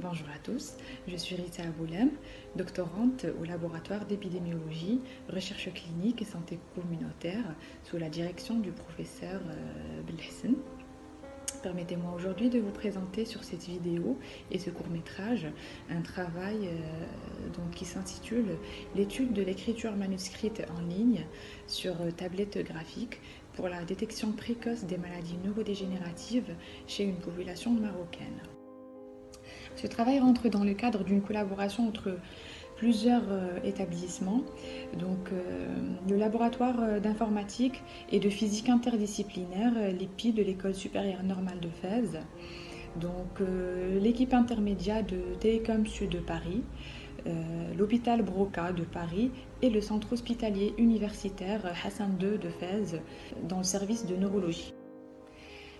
Bonjour à tous, je suis Rita Aboulem, doctorante au laboratoire d'épidémiologie, recherche clinique et santé communautaire sous la direction du professeur Belhassan. Permettez-moi aujourd'hui de vous présenter sur cette vidéo et ce court-métrage un travail qui s'intitule l'étude de l'écriture manuscrite en ligne sur tablette graphique pour la détection précoce des maladies neurodégénératives chez une population marocaine. Ce travail rentre dans le cadre d'une collaboration entre plusieurs établissements, le laboratoire d'informatique et de physique interdisciplinaire, l'EPI de l'École supérieure normale de Fès, l'équipe intermédiaire de Télécom Sud de Paris, l'hôpital Broca de Paris et le centre hospitalier universitaire Hassan II de Fès dans le service de neurologie.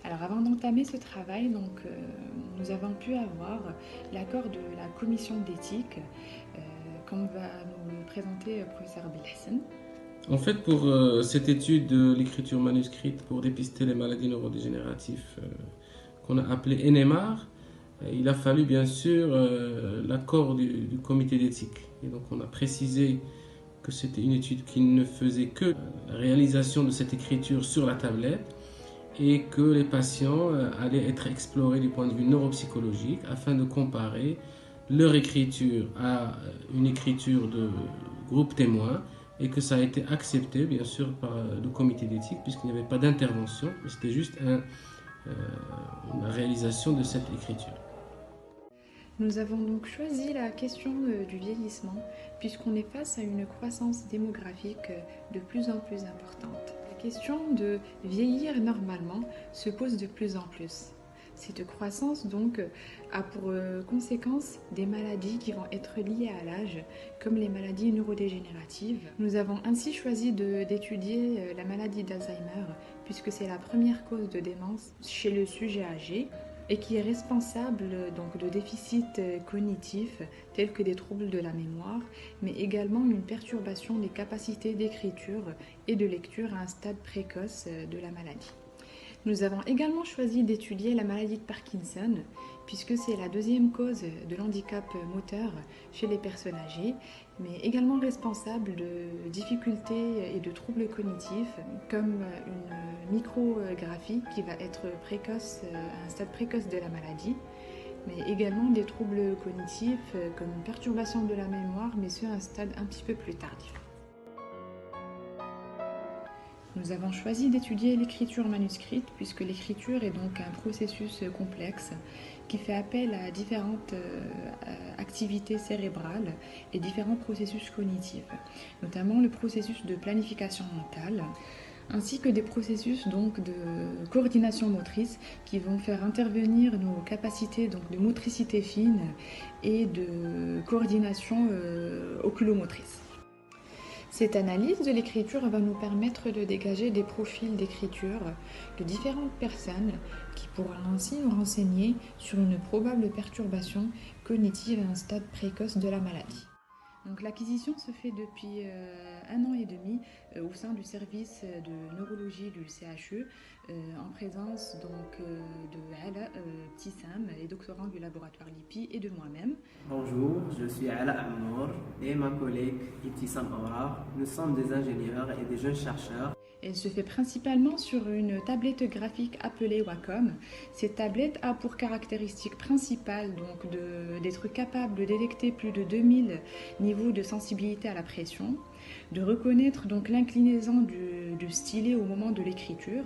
Alors avant d'entamer ce travail, nous avons pu avoir l'accord de la commission d'éthique, comme va nous le présenter le professeur Belhassan. En fait, pour cette étude de l'écriture manuscrite pour dépister les maladies neurodégénératives qu'on a appelée NMR, il a fallu bien sûr l'accord du comité d'éthique. Et donc on a précisé que c'était une étude qui ne faisait que la réalisation de cette écriture sur la tablette, et que les patients allaient être explorés du point de vue neuropsychologique afin de comparer leur écriture à une écriture de groupe témoin, et que ça a été accepté bien sûr par le comité d'éthique puisqu'il n'y avait pas d'intervention, c'était juste la réalisation de cette écriture. Nous avons donc choisi la question du vieillissement puisqu'on est face à une croissance démographique de plus en plus importante. La question de vieillir normalement se pose de plus en plus. Cette croissance a pour conséquence des maladies qui vont être liées à l'âge, comme les maladies neurodégénératives. Nous avons ainsi choisi d'étudier la maladie d'Alzheimer puisque c'est la première cause de démence chez le sujet âgé et qui est responsable de déficits cognitifs tels que des troubles de la mémoire, mais également une perturbation des capacités d'écriture et de lecture à un stade précoce de la maladie. Nous avons également choisi d'étudier la maladie de Parkinson, puisque c'est la deuxième cause de l'handicap moteur chez les personnes âgées, mais également responsable de difficultés et de troubles cognitifs, comme une micrographie qui va être précoce, à un stade précoce de la maladie, mais également des troubles cognitifs comme une perturbation de la mémoire, mais ce à un stade un petit peu plus tardif. Nous avons choisi d'étudier l'écriture manuscrite puisque l'écriture est donc un processus complexe qui fait appel à différentes activités cérébrales et différents processus cognitifs, notamment le processus de planification mentale, ainsi que des processus de coordination motrice qui vont faire intervenir nos capacités de motricité fine et de coordination oculomotrice. Cette analyse de l'écriture va nous permettre de dégager des profils d'écriture de différentes personnes qui pourront ainsi nous renseigner sur une probable perturbation cognitive à un stade précoce de la maladie. L'acquisition se fait depuis 1 an et demi au sein du service de neurologie du CHU en présence de Ala Tissam, les doctorants du laboratoire LIPI et de moi-même. Bonjour, je suis Ala Amnour et ma collègue Ibtissam Amrar. Nous sommes des ingénieurs et des jeunes chercheurs. Elle se fait principalement sur une tablette graphique appelée Wacom. Cette tablette a pour caractéristique principale d'être capable de détecter plus de 2000 niveaux de sensibilité à la pression, de reconnaître l'inclinaison du stylet au moment de l'écriture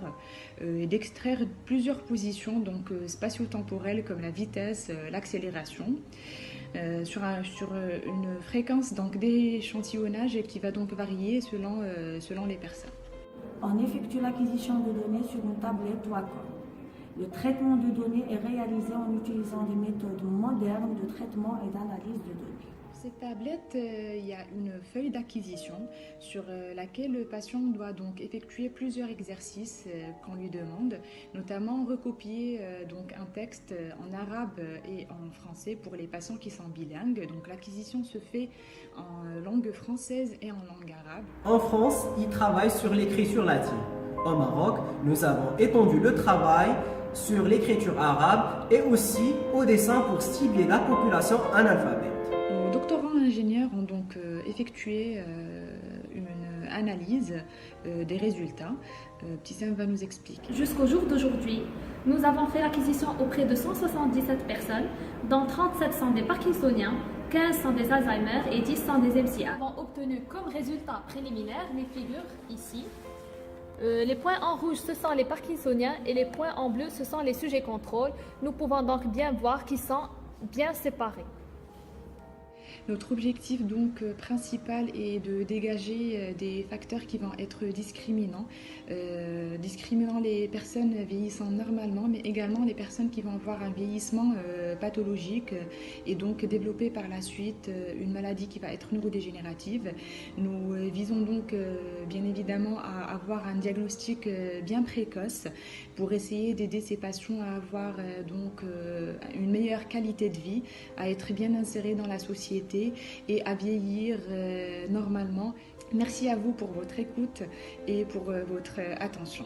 et d'extraire plusieurs positions spatio-temporelles comme la vitesse, l'accélération, sur une fréquence d'échantillonnage qui va varier selon les personnes. On effectue l'acquisition de données sur une tablette Wacom. Le traitement de données est réalisé en utilisant des méthodes modernes de traitement et d'analyse de données. Cette tablette, il y a une feuille d'acquisition sur laquelle le patient doit effectuer plusieurs exercices qu'on lui demande, notamment recopier un texte en arabe et en français pour les patients qui sont bilingues. L'acquisition se fait en langue française et en langue arabe. En France, ils travaillent sur l'écriture latine. Au Maroc, nous avons étendu le travail sur l'écriture arabe et aussi au dessin pour cibler la population analphabète. Nos doctorants ingénieurs ont donc effectué une analyse des résultats. Petit Sam va nous expliquer. Jusqu'au jour d'aujourd'hui, nous avons fait l'acquisition auprès de 177 personnes, dont 37 sont des Parkinsoniens, 15 sont des Alzheimer et 10 sont des MCA. Nous avons obtenu comme résultat préliminaire les figures ici. Les points en rouge, ce sont les Parkinsoniens et les points en bleu, ce sont les sujets contrôle. Nous pouvons donc bien voir qu'ils sont bien séparés. Notre objectif donc principal est de dégager des facteurs qui vont être discriminants les personnes vieillissant normalement, mais également les personnes qui vont avoir un vieillissement pathologique et donc développer par la suite une maladie qui va être neurodégénérative. Nous visons donc bien évidemment à avoir un diagnostic bien précoce pour essayer d'aider ces patients à avoir une meilleure qualité de vie, à être bien insérés dans la société et à vieillir normalement. Merci à vous pour votre écoute et pour votre attention.